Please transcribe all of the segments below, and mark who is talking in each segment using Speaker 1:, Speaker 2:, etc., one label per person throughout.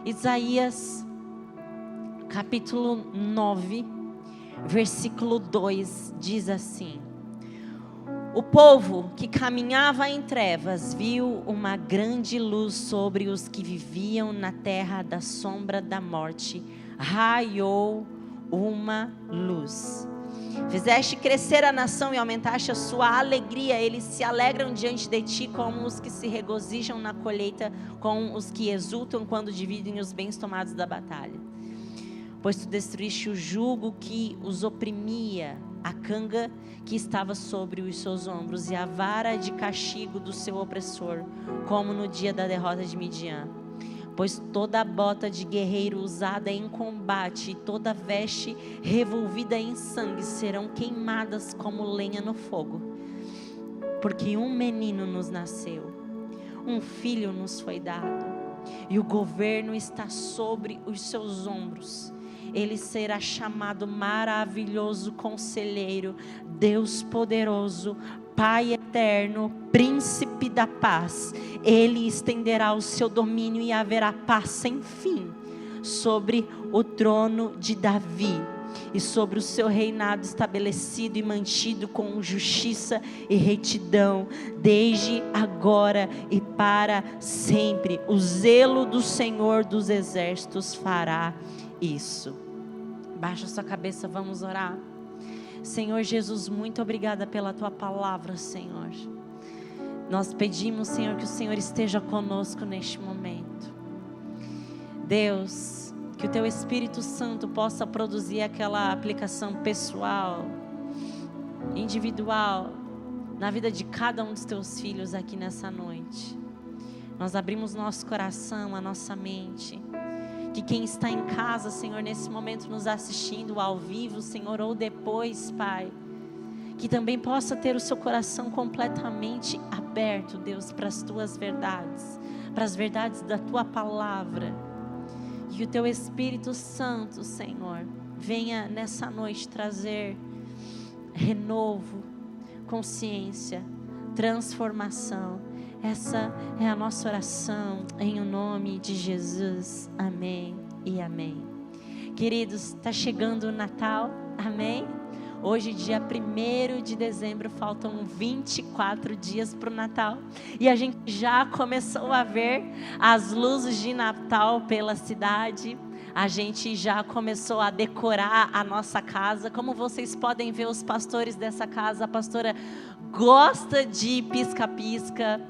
Speaker 1: Isaías capítulo 9, versículo 2 diz assim: o povo que caminhava em trevas viu uma grande luz sobre os que viviam na terra da sombra da morte. Raiou uma luz. Fizeste crescer a nação e aumentaste a sua alegria. Eles se alegram diante de ti como os que se regozijam na colheita, com os que exultam quando dividem os bens tomados da batalha. Pois tu destruíste o jugo que os oprimia, a canga que estava sobre os seus ombros e a vara de castigo do seu opressor, como no dia da derrota de Midian. Pois toda bota de guerreiro usada em combate e toda veste revolvida em sangue serão queimadas como lenha no fogo. Porque um menino nos nasceu, um filho nos foi dado, e o governo está sobre os seus ombros. Ele será chamado Maravilhoso Conselheiro, Deus Poderoso, Pai Eterno, Príncipe da Paz. Ele estenderá o seu domínio e haverá paz sem fim sobre o trono de Davi e sobre o seu reinado estabelecido e mantido com justiça e retidão, desde agora e para sempre. O zelo do Senhor dos Exércitos fará isso. Baixa sua cabeça, vamos orar. Senhor Jesus, muito obrigada pela tua palavra, Senhor. Nós pedimos, Senhor, que o Senhor esteja conosco neste momento. Deus, que o teu Espírito Santo possa produzir aquela aplicação pessoal, individual, na vida de cada um dos teus filhos aqui nessa noite. Nós abrimos nosso coração, a nossa mente. Que quem está em casa, Senhor, nesse momento nos assistindo ao vivo, Senhor, ou depois, Pai, que também possa ter o seu coração completamente aberto, Deus, para as tuas verdades, para as verdades da tua palavra. E que o teu Espírito Santo, Senhor, venha nessa noite trazer renovo, consciência, transformação. Essa é a nossa oração em o nome de Jesus. Amém e amém. Queridos, está chegando o Natal, amém? Hoje, dia 1º de dezembro, faltam 24 dias para o Natal. E a gente já começou a ver as luzes de Natal pela cidade. A gente já começou a decorar a nossa casa. Como vocês podem ver, os pastores dessa casa, a pastora gosta de pisca-pisca,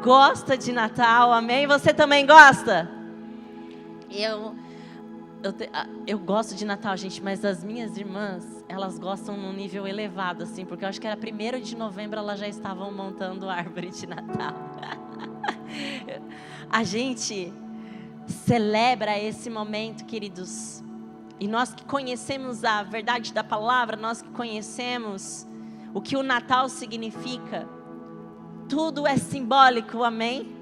Speaker 1: gosta de Natal, amém? Você também gosta? Eu gosto de Natal, gente, mas as minhas irmãs, elas gostam num nível elevado, assim, porque eu acho que era 1º de novembro, elas já estavam montando a árvore de Natal. A gente celebra esse momento, queridos, e nós que conhecemos a verdade da palavra, nós que conhecemos o que o Natal significa, tudo é simbólico, amém?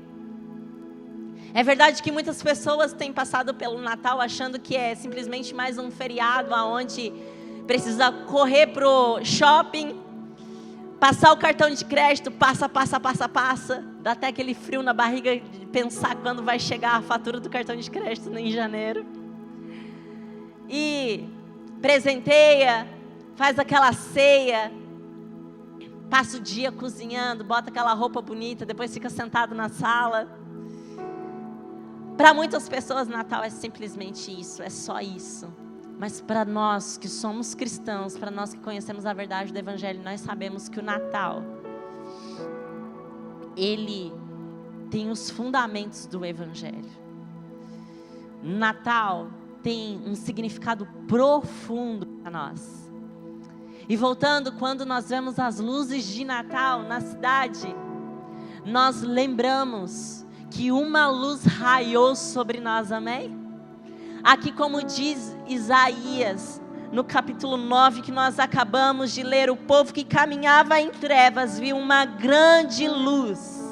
Speaker 1: É verdade que muitas pessoas têm passado pelo Natal achando que é simplesmente mais um feriado onde precisa correr pro shopping, passar o cartão de crédito, passa, dá até aquele frio na barriga de pensar quando vai chegar a fatura do cartão de crédito em janeiro. E presenteia, faz aquela ceia, passa o dia cozinhando, bota aquela roupa bonita, depois fica sentado na sala. Para muitas pessoas, Natal é simplesmente isso, é só isso. Mas para nós que somos cristãos, para nós que conhecemos a verdade do Evangelho, nós sabemos que o Natal, ele tem os fundamentos do Evangelho. Natal tem um significado profundo para nós. E voltando, quando nós vemos as luzes de Natal na cidade, nós lembramos que uma luz raiou sobre nós, amém? Aqui, como diz Isaías, no capítulo 9, que nós acabamos de ler, o povo que caminhava em trevas viu uma grande luz.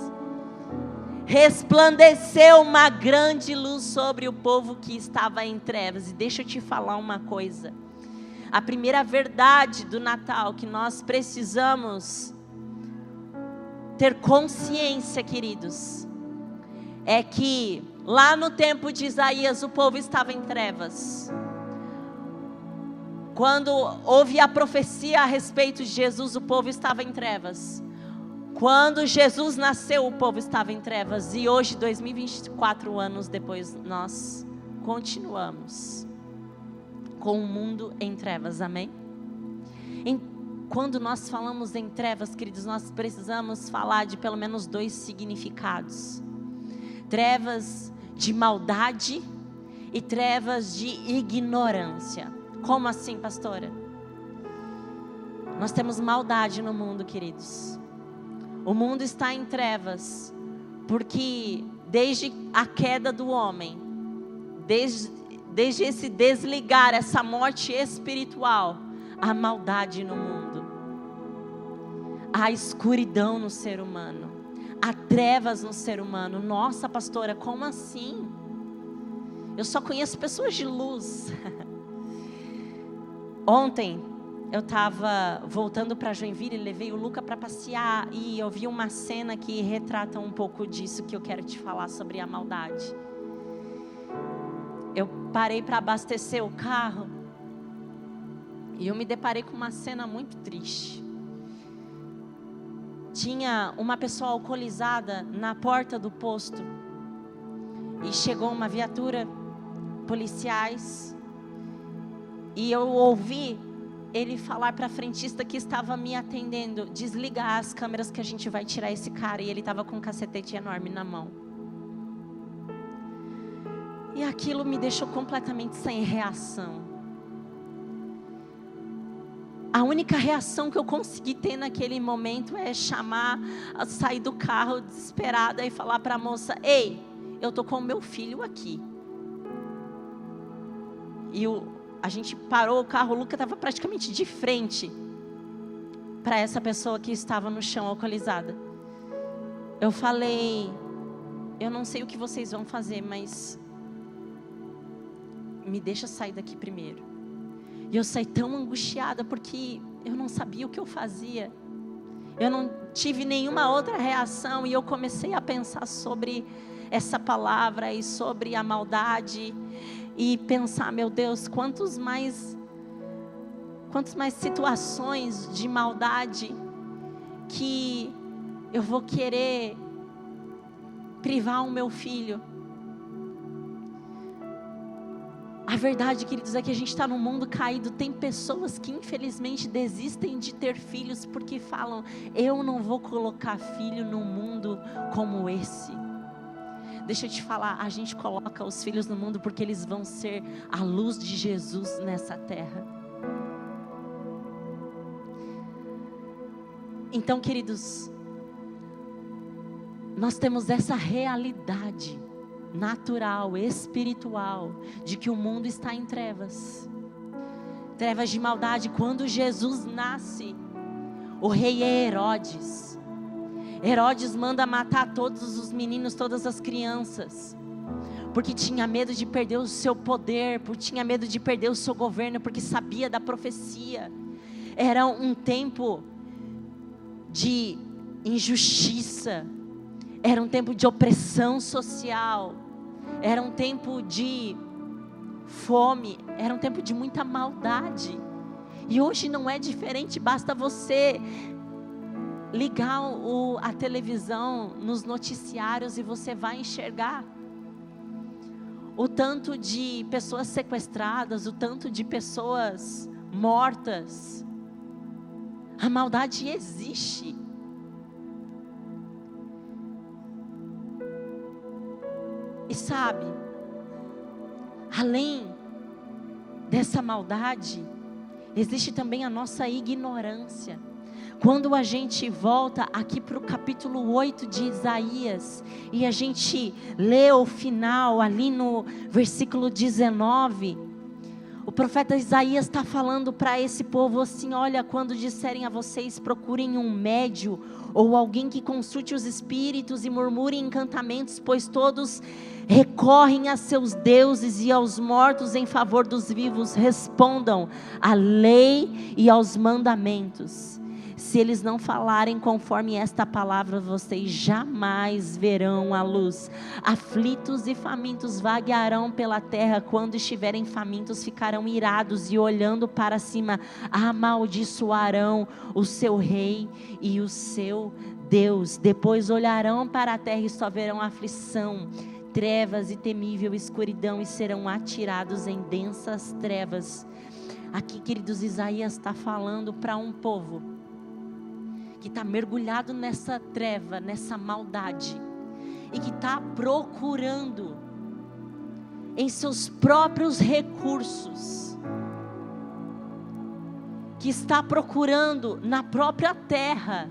Speaker 1: Resplandeceu uma grande luz sobre o povo que estava em trevas. E deixa eu te falar uma coisa. A primeira verdade do Natal que nós precisamos ter consciência, queridos, é que Lá no tempo de Isaías, o povo estava em trevas. Quando houve a profecia a respeito de Jesus, o povo estava em trevas. Quando Jesus nasceu, o povo estava em trevas. E hoje, 2024 anos depois, nós continuamos com o mundo em trevas, amém? Quando nós falamos em trevas, queridos, nós precisamos falar de pelo menos 2 significados: trevas de maldade e trevas de ignorância. Como assim, pastora? Nós temos maldade no mundo, queridos. O mundo está em trevas porque desde a queda do homem, desde esse desligar, essa morte espiritual, há maldade no mundo, há escuridão no ser humano, há trevas no ser humano. Nossa, pastora, como assim? Eu só conheço pessoas de luz. Ontem eu estava voltando para Joinville e levei o Luca para passear, e eu vi uma cena que retrata um pouco disso que eu quero te falar sobre a maldade. Eu parei para abastecer o carro e eu me deparei com uma cena muito triste. Tinha uma pessoa alcoolizada na porta do posto e chegou uma viatura, policiais, e eu ouvi ele falar para a frentista que estava me atendendo: desligar as câmeras que a gente vai tirar esse cara. E ele estava com um cacetete enorme na mão. E aquilo me deixou completamente sem reação. A única reação que eu consegui ter naquele momento é sair do carro desesperada e falar para a moça: ei, eu tô com o meu filho aqui. E a gente parou o carro, o Luca estava praticamente de frente para essa pessoa que estava no chão alcoolizada. Eu falei: eu não sei o que vocês vão fazer, mas me deixa sair daqui primeiro. E eu saí tão angustiada porque eu não sabia o que eu fazia. Eu não tive nenhuma outra reação, e eu comecei a pensar sobre essa palavra e sobre a maldade. E pensar: meu Deus, quantas mais situações de maldade que eu vou querer privar o meu filho. A verdade, queridos, é que a gente está num mundo caído. Tem pessoas que infelizmente desistem de ter filhos porque falam: eu não vou colocar filho num mundo como esse. Deixa eu te falar, a gente coloca os filhos no mundo porque eles vão ser a luz de Jesus nessa terra. Então, queridos, nós temos essa realidade natural, espiritual, de que o mundo está em trevas. Trevas de maldade. Quando Jesus nasce, o rei é Herodes. Herodes manda matar todos os meninos, todas as crianças, porque tinha medo de perder o seu poder, porque tinha medo de perder o seu governo, porque sabia da profecia. Era um tempo de injustiça, era um tempo de opressão social, era um tempo de fome, era um tempo de muita maldade. E hoje não é diferente, basta você ligar a televisão nos noticiários e você vai enxergar o tanto de pessoas sequestradas, o tanto de pessoas mortas. A maldade existe. E sabe, além dessa maldade, existe também a nossa ignorância. Quando a gente volta aqui para o capítulo 8 de Isaías, e a gente lê o final ali no versículo 19, o profeta Isaías está falando para esse povo assim: olha, quando disserem a vocês, procurem um médio, ou alguém que consulte os espíritos e murmure encantamentos, pois todos recorrem a seus deuses e aos mortos em favor dos vivos, respondam à lei e aos mandamentos. Se eles não falarem conforme esta palavra, vocês jamais verão a luz. Aflitos e famintos vaguearão pela terra. Quando estiverem famintos, ficarão irados e olhando para cima, amaldiçoarão o seu rei e o seu Deus. Depois olharão para a terra e só verão aflição, trevas e temível escuridão, e serão atirados em densas trevas. Aqui, queridos, Isaías está falando para um povo que está mergulhado nessa treva, nessa maldade, e que está procurando em seus próprios recursos, que está procurando na própria terra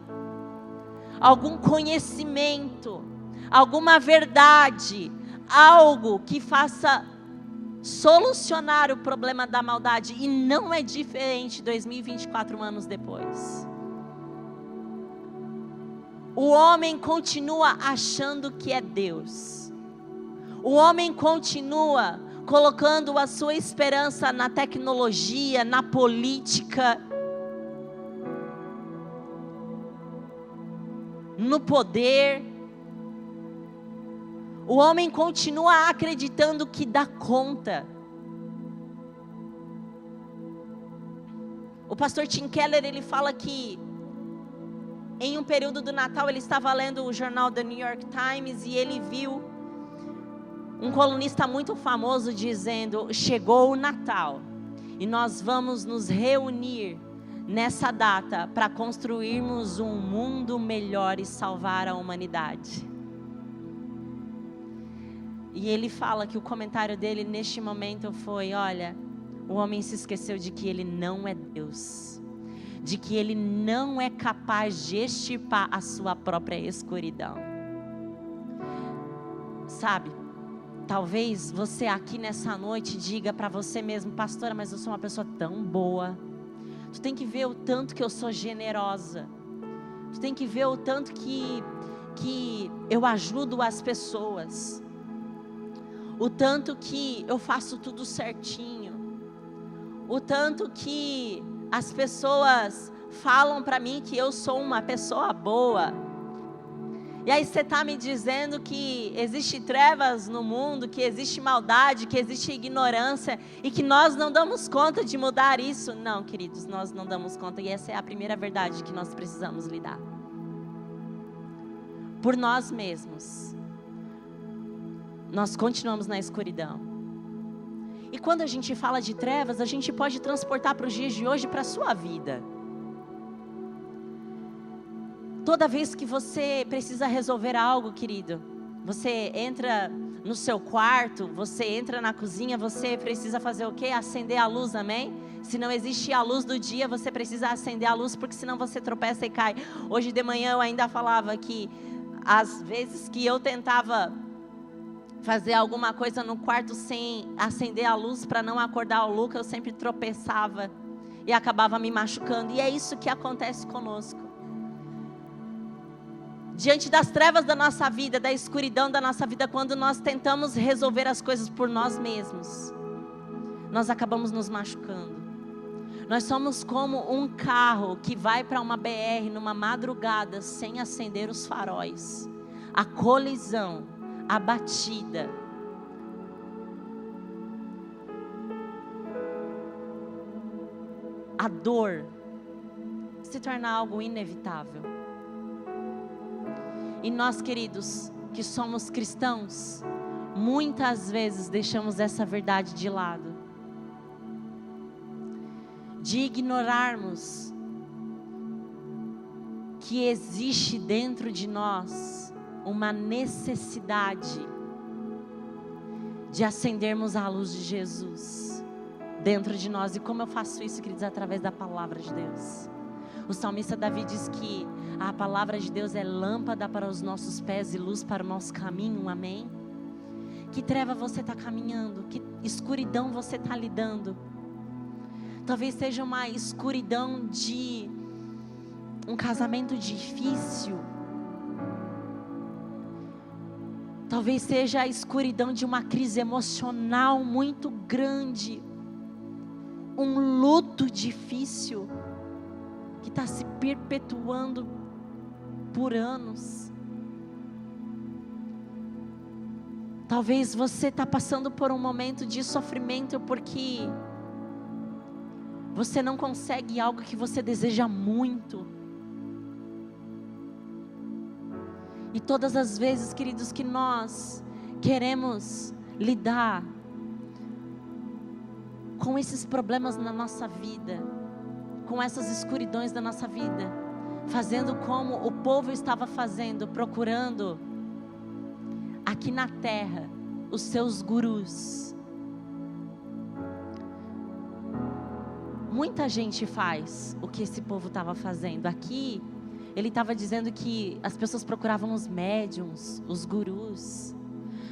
Speaker 1: algum conhecimento, alguma verdade, algo que faça solucionar o problema da maldade. E não é diferente 2024 anos depois. O homem continua achando que é Deus. O homem continua colocando a sua esperança na tecnologia, na política, no poder. O homem continua acreditando que dá conta. O pastor Tim Keller, ele fala que em um período do Natal ele estava lendo o jornal The New York Times e ele viu um colunista muito famoso dizendo: chegou o Natal e nós vamos nos reunir nessa data para construirmos um mundo melhor e salvar a humanidade. E ele fala que o comentário dele neste momento foi: olha, o homem se esqueceu de que ele não é Deus, de que ele não é capaz de extirpar a sua própria escuridão. Sabe, talvez você aqui nessa noite diga para você mesmo: pastora, mas eu sou uma pessoa tão boa. Tu tem que ver o tanto que eu sou generosa. Tu tem que ver o tanto que eu ajudo as pessoas. O tanto que eu faço tudo certinho. O tanto que as pessoas falam para mim que eu sou uma pessoa boa. E aí você está me dizendo que existe trevas no mundo, que existe maldade, que existe ignorância e que nós não damos conta de mudar isso. Não, queridos, nós não damos conta, e essa é a primeira verdade que nós precisamos lidar. Por nós mesmos, nós continuamos na escuridão. E quando a gente fala de trevas, a gente pode transportar para os dias de hoje, para a sua vida. Toda vez que você precisa resolver algo, querido, você entra no seu quarto, você entra na cozinha, você precisa fazer o quê? Acender a luz, amém? Se não existe a luz do dia, você precisa acender a luz, porque senão você tropeça e cai. Hoje de manhã eu ainda falava que às vezes que eu tentava fazer alguma coisa no quarto sem acender a luz para não acordar o Luca, eu sempre tropeçava e acabava me machucando. E é isso que acontece conosco. Diante das trevas da nossa vida, da escuridão da nossa vida, quando nós tentamos resolver as coisas por nós mesmos, nós acabamos nos machucando. Nós somos como um carro que vai para uma BR numa madrugada sem acender os faróis. A colisão, a batida, a dor se torna algo inevitável. E nós, queridos, que somos cristãos, muitas vezes deixamos essa verdade de lado, de ignorarmos que existe dentro de nós uma necessidade de acendermos a luz de Jesus dentro de nós. E como eu faço isso, queridos? Através da palavra de Deus. O salmista Davi diz que a palavra de Deus é lâmpada para os nossos pés e luz para o nosso caminho, amém? Que treva você está caminhando? Que escuridão você está lidando? Talvez seja uma escuridão de um casamento difícil. Talvez seja a escuridão de uma crise emocional muito grande. Um luto difícil que está se perpetuando por anos. Talvez você está passando por um momento de sofrimento porque você não consegue algo que você deseja muito. E todas as vezes, queridos, que nós queremos lidar com esses problemas na nossa vida, com essas escuridões da nossa vida, fazendo como o povo estava fazendo, procurando aqui na terra os seus gurus. Muita gente faz o que esse povo estava fazendo. Aqui, ele estava dizendo que as pessoas procuravam os médiums, os gurus.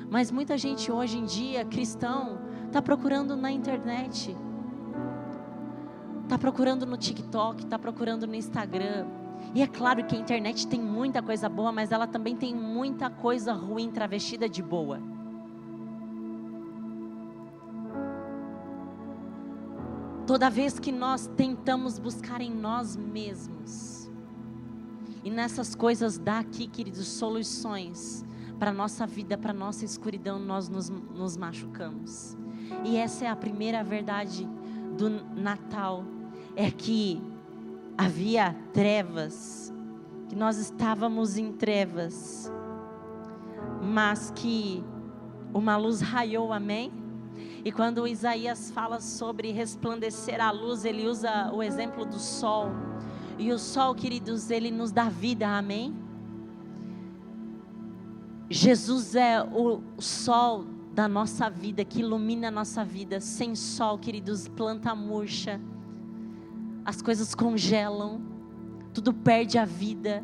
Speaker 1: Mas muita gente hoje em dia, cristão, está procurando na internet. Está procurando no TikTok, está procurando no Instagram. E é claro que a internet tem muita coisa boa, mas ela também tem muita coisa ruim travestida de boa. Toda vez que nós tentamos buscar em nós mesmos, e nessas coisas daqui, queridos, soluções para a nossa vida, para a nossa escuridão, nós nos machucamos. E essa é a primeira verdade do Natal, é que havia trevas, que nós estávamos em trevas, mas que uma luz raiou, amém? E quando Isaías fala sobre resplandecer a luz, ele usa o exemplo do sol. E o sol, queridos, ele nos dá vida, amém? Jesus é o sol da nossa vida, que ilumina a nossa vida. Sem sol, queridos, planta murcha, as coisas congelam, tudo perde a vida.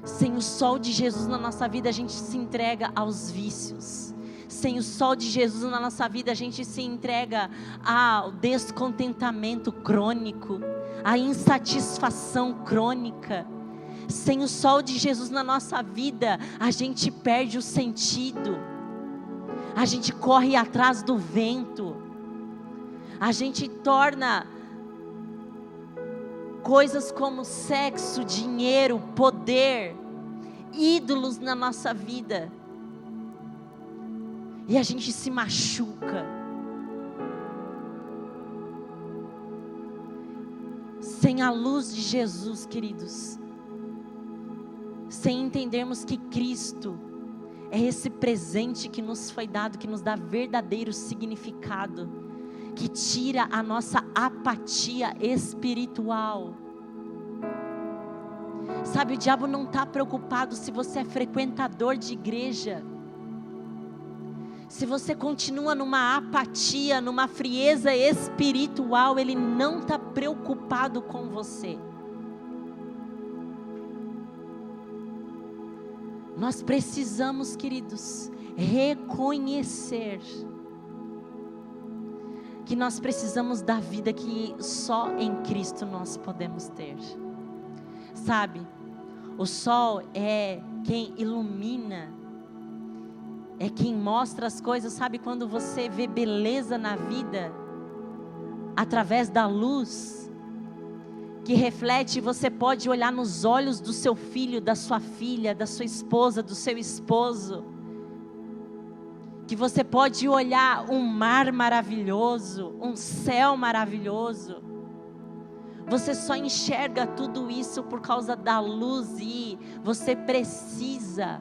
Speaker 1: Sem o sol de Jesus na nossa vida, a gente se entrega aos vícios. Sem o sol de Jesus na nossa vida, a gente se entrega ao descontentamento crônico, à insatisfação crônica. Sem o sol de Jesus na nossa vida, a gente perde o sentido. A gente corre atrás do vento. A gente torna coisas como sexo, dinheiro, poder, ídolos na nossa vida. E a gente se machuca. Sem a luz de Jesus, queridos, sem entendermos que Cristo é esse presente que nos foi dado, que nos dá verdadeiro significado, que tira a nossa apatia espiritual. Sabe, o diabo não está preocupado se você é frequentador de igreja. Se você continua numa apatia, numa frieza espiritual, ele não está preocupado com você. Nós precisamos, queridos, reconhecer que nós precisamos da vida que só em Cristo nós podemos ter. Sabe, o sol é quem ilumina, é quem mostra as coisas. Sabe, quando você vê beleza na vida, através da luz que reflete, você pode olhar nos olhos do seu filho, da sua filha, da sua esposa, do seu esposo, que você pode olhar um mar maravilhoso, um céu maravilhoso. Você só enxerga tudo isso por causa da luz, e você precisa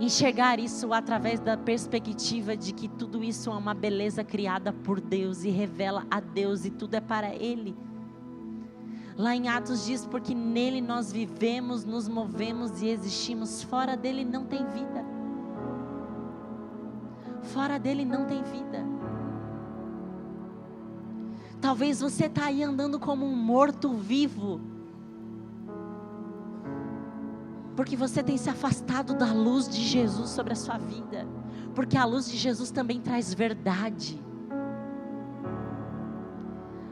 Speaker 1: enxergar isso através da perspectiva de que tudo isso é uma beleza criada por Deus e revela a Deus, e tudo é para Ele. Lá em Atos diz, porque nele nós vivemos, nos movemos e existimos. Fora dele não tem vida. Fora dele não tem vida. Talvez você está aí andando como um morto-vivo, porque você tem se afastado da luz de Jesus sobre a sua vida. Porque a luz de Jesus também traz verdade.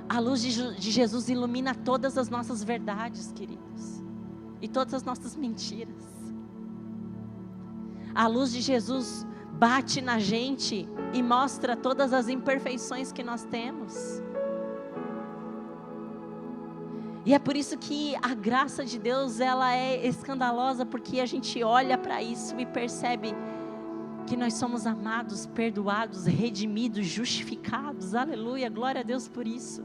Speaker 1: A luz de Jesus ilumina todas as nossas verdades, queridos, e todas as nossas mentiras. A luz de Jesus bate na gente e mostra todas as imperfeições que nós temos. E é por isso que a graça de Deus, ela é escandalosa, porque a gente olha para isso e percebe que nós somos amados, perdoados, redimidos, justificados. Aleluia, glória a Deus por isso.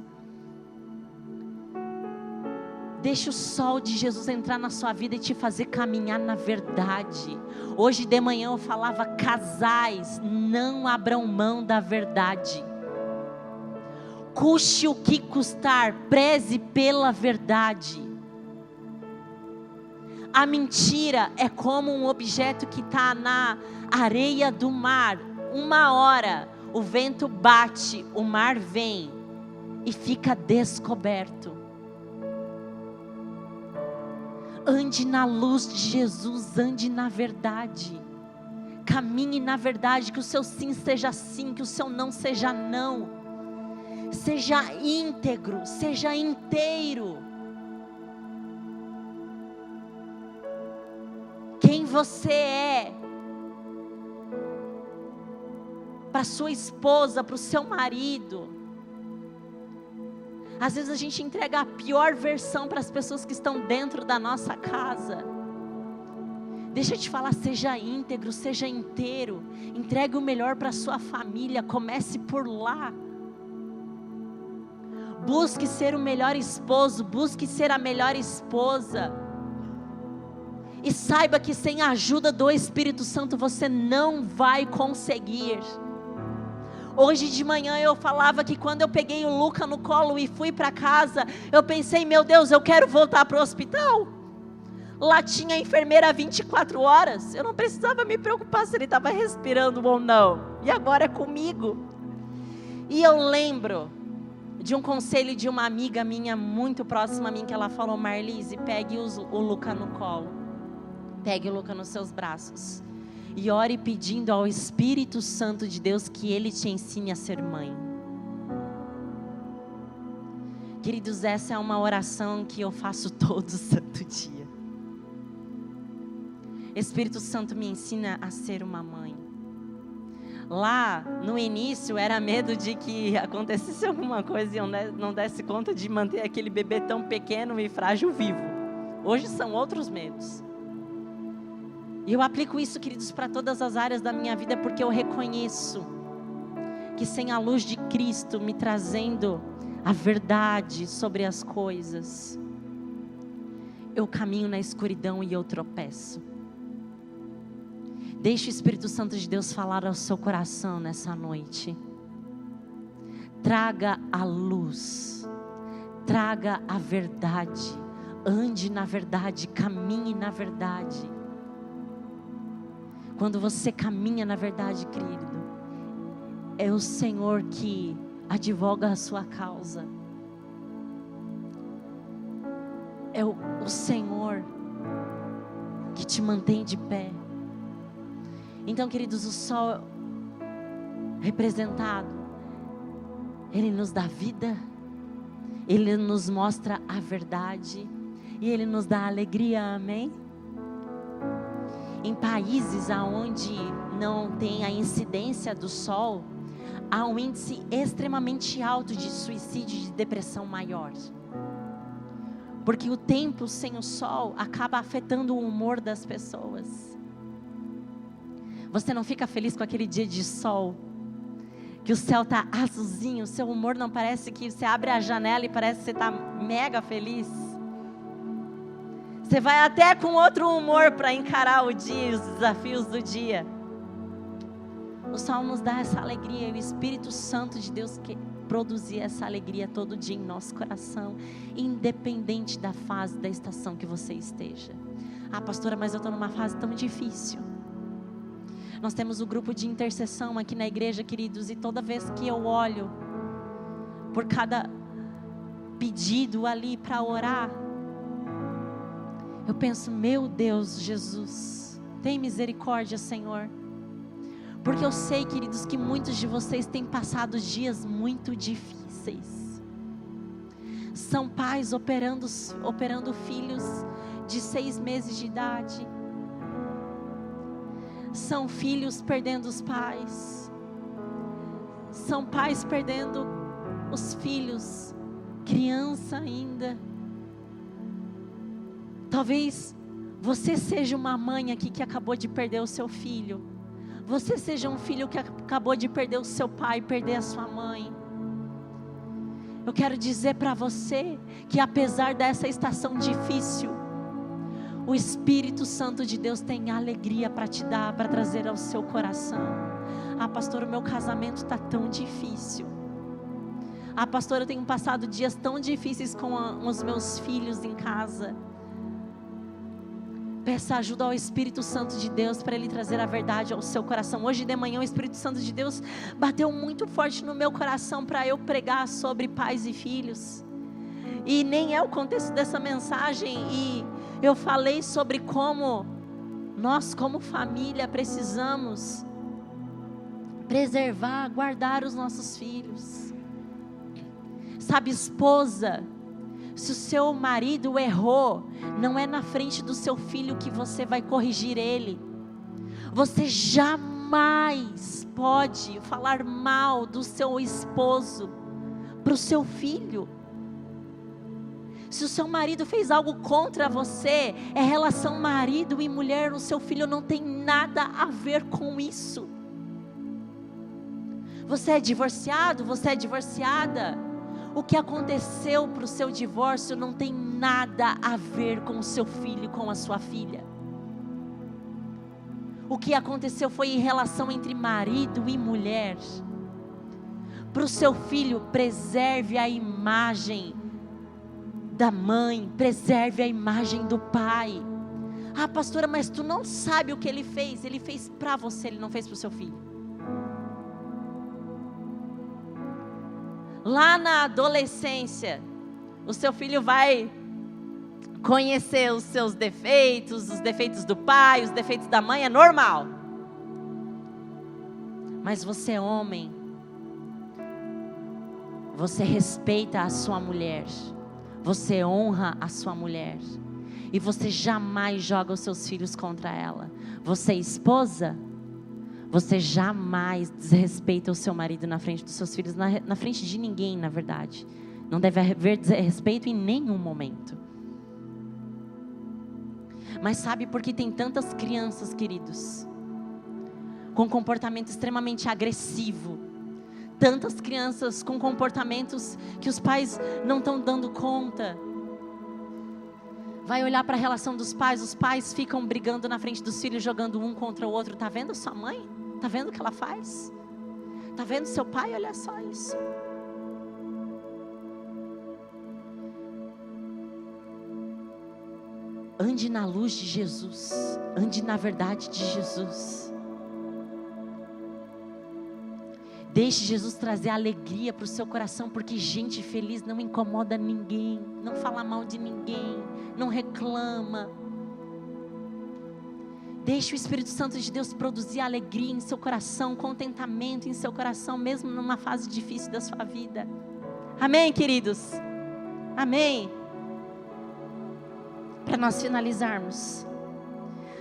Speaker 1: Deixa o sol de Jesus entrar na sua vida e te fazer caminhar na verdade. Hoje de manhã eu falava: casais, não abram mão da verdade. Custe o que custar, preze pela verdade. A mentira é como um objeto que está na areia do mar. Uma hora o vento bate, o mar vem e fica descoberto. Ande na luz de Jesus, ande na verdade. Caminhe na verdade, que o seu sim seja sim, que o seu não seja não. Seja íntegro, seja inteiro. Quem você é para sua esposa, para o seu marido. Às vezes a gente entrega a pior versão para as pessoas que estão dentro da nossa casa. Deixa eu te falar, seja íntegro, seja inteiro. Entregue o melhor para a sua família, comece por lá. Busque ser o melhor esposo, busque ser a melhor esposa. E saiba que sem a ajuda do Espírito Santo você não vai conseguir. Hoje de manhã eu falava que quando eu peguei o Luca no colo e fui para casa, eu pensei: meu Deus, eu quero voltar para o hospital. Lá tinha a enfermeira 24 horas, eu não precisava me preocupar se ele estava respirando ou não. E agora é comigo. E eu lembro de um conselho de uma amiga minha, muito próxima a mim, que ela falou: Marlise, pegue o Luca no colo, pegue o Luca nos seus braços e ore pedindo ao Espírito Santo de Deus que Ele te ensine a ser mãe. Queridos, essa é uma oração que eu faço todo santo dia. Espírito Santo, me ensina a ser uma mãe. Lá no início era medo de que acontecesse alguma coisa e eu não desse conta de manter aquele bebê tão pequeno e frágil vivo. Hoje são outros medos. E eu aplico isso, queridos, para todas as áreas da minha vida, porque eu reconheço que sem a luz de Cristo me trazendo a verdade sobre as coisas, eu caminho na escuridão e eu tropeço. Deixe o Espírito Santo de Deus falar ao seu coração nessa noite. Traga a luz, traga a verdade, ande na verdade, caminhe na verdade. Quando você caminha na verdade, querido, é o Senhor que advoga a sua causa. É o Senhor que te mantém de pé. Então, queridos, o sol representado, ele nos dá vida, ele nos mostra a verdade e ele nos dá alegria, amém? Em países onde não tem a incidência do sol, há um índice extremamente alto de suicídio e de depressão maior. Porque o tempo sem o sol acaba afetando o humor das pessoas. Você não fica feliz com aquele dia de sol, que o céu está azulzinho, o seu humor não parece, que você abre a janela e parece que você está mega feliz. Você vai até com outro humor para encarar o dia, os desafios do dia. O sol nos dá essa alegria, e o Espírito Santo de Deus quer produzir essa alegria todo dia em nosso coração, independente da fase, da estação que você esteja. Ah, pastora, mas eu estou numa fase tão difícil. Nós temos o grupo de intercessão aqui na igreja, queridos, e toda vez que eu olho por cada pedido ali para orar, eu penso: meu Deus, Jesus, tem misericórdia, Senhor. Porque eu sei, queridos, que muitos de vocês têm passado dias muito difíceis. São pais operando filhos de 6 meses de idade. São filhos perdendo os pais. São pais perdendo os filhos, criança ainda. Talvez você seja uma mãe aqui que acabou de perder o seu filho. Você seja um filho que acabou de perder o seu pai, perder a sua mãe. Eu quero dizer para você que apesar dessa estação difícil, o Espírito Santo de Deus tem alegria para te dar, para trazer ao seu coração. Ah, pastor, o meu casamento está tão difícil. Ah, pastor, eu tenho passado dias tão difíceis com os meus filhos em casa. Peça ajuda ao Espírito Santo de Deus para Ele trazer a verdade ao seu coração. Hoje de manhã o Espírito Santo de Deus bateu muito forte no meu coração para eu pregar sobre pais e filhos. E nem é o contexto dessa mensagem. E eu falei sobre como nós como família precisamos preservar, guardar os nossos filhos. Sabe, esposa, se o seu marido errou, não é na frente do seu filho que você vai corrigir ele. Você jamais pode falar mal do seu esposo para o seu filho. Se o seu marido fez algo contra você, é relação marido e mulher, o seu filho não tem nada a ver com isso. Você é divorciado, você é divorciada. O que aconteceu para o seu divórcio não tem nada a ver com o seu filho, com a sua filha. O que aconteceu foi em relação entre marido e mulher. Para o seu filho, preserve a imagem da mãe, preserve a imagem do pai. Ah, pastora, mas tu não sabe o que ele fez para você, ele não fez para o seu filho. Lá na adolescência, o seu filho vai conhecer os seus defeitos, os defeitos do pai, os defeitos da mãe, é normal. Mas você é homem, você respeita a sua mulher, você honra a sua mulher, e você jamais joga os seus filhos contra ela. Você é esposa, você jamais desrespeita o seu marido na frente dos seus filhos, na frente de ninguém, na verdade. Não deve haver desrespeito em nenhum momento. Mas sabe por que tem tantas crianças, queridos, com comportamento extremamente agressivo? Tantas crianças com comportamentos que os pais não estão dando conta. Vai olhar para a relação dos pais, os pais ficam brigando na frente dos filhos, jogando um contra o outro. Está vendo sua mãe? Está vendo o que ela faz? Está vendo seu pai? Olha só isso. Ande na luz de Jesus. Ande na verdade de Jesus. Deixe Jesus trazer alegria para o seu coração, porque gente feliz não incomoda ninguém, não fala mal de ninguém, não reclama. Deixe o Espírito Santo de Deus produzir alegria em seu coração, contentamento em seu coração, mesmo numa fase difícil da sua vida. Amém, queridos? Amém. Para nós finalizarmos,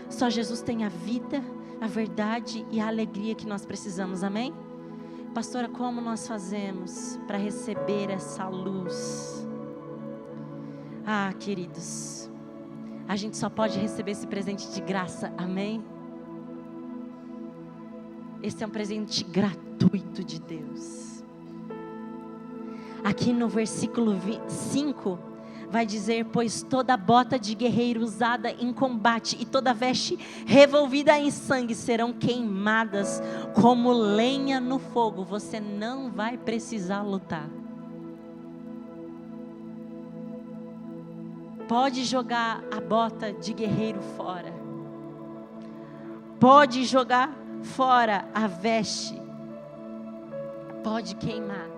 Speaker 1: só Jesus tem a vida, a verdade e a alegria que nós precisamos, amém? Pastora, como nós fazemos para receber essa luz? Ah, queridos, a gente só pode receber esse presente de graça, amém? Esse é um presente gratuito de Deus. Aqui no versículo 5, vai dizer: pois toda bota de guerreiro usada em combate e toda veste revolvida em sangue serão queimadas como lenha no fogo. Você não vai precisar lutar. Pode jogar a bota de guerreiro fora. Pode jogar fora a veste. Pode queimar.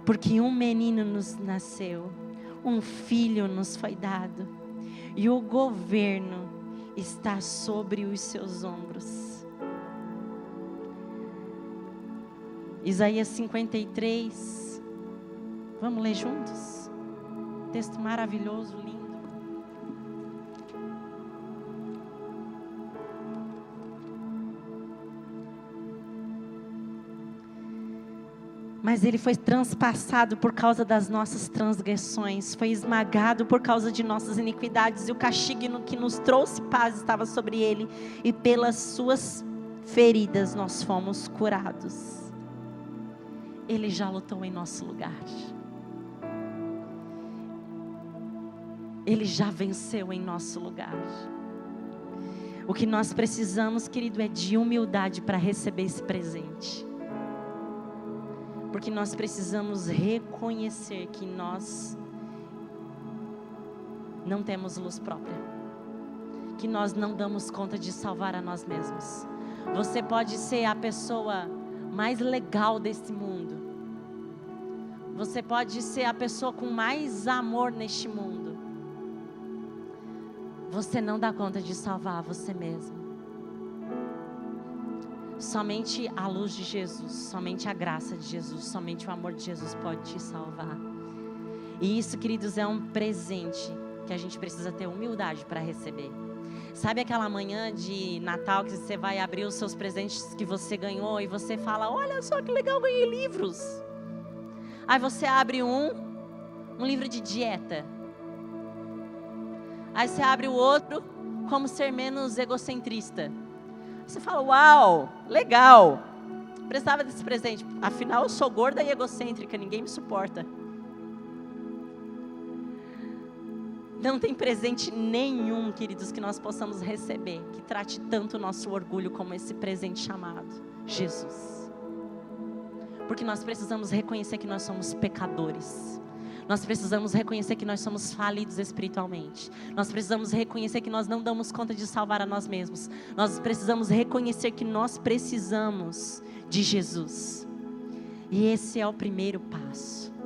Speaker 1: Porque um menino nos nasceu, um filho nos foi dado, e o governo está sobre os seus ombros. Isaías 53, vamos ler juntos? Texto maravilhoso, lindo. Mas ele foi transpassado por causa das nossas transgressões, foi esmagado por causa de nossas iniquidades, e o castigo que nos trouxe paz estava sobre ele, e pelas suas feridas nós fomos curados. Ele já lutou em nosso lugar. Ele já venceu em nosso lugar. O que nós precisamos, querido, é de humildade para receber esse presente. Porque nós precisamos reconhecer que nós não temos luz própria. Que nós não damos conta de salvar a nós mesmos. Você pode ser a pessoa mais legal desse mundo. Você pode ser a pessoa com mais amor neste mundo. Você não dá conta de salvar você mesmo. Somente a luz de Jesus, somente a graça de Jesus, somente o amor de Jesus pode te salvar. E isso, queridos, é um presente que a gente precisa ter humildade para receber. Sabe aquela manhã de Natal que você vai abrir os seus presentes que você ganhou e você fala: olha só que legal, ganhei livros. Aí você abre um livro de dieta. Aí você abre o outro, como ser menos egocentrista. Você fala: uau, legal, precisava desse presente. Afinal eu sou gorda e egocêntrica, ninguém me suporta. Não tem presente nenhum, queridos, que nós possamos receber que trate tanto o nosso orgulho como esse presente chamado Jesus. Porque nós precisamos reconhecer que nós somos pecadores. Nós precisamos reconhecer que nós somos falidos espiritualmente. Nós precisamos reconhecer que nós não damos conta de salvar a nós mesmos. Nós precisamos reconhecer que nós precisamos de Jesus. E esse é o primeiro passo.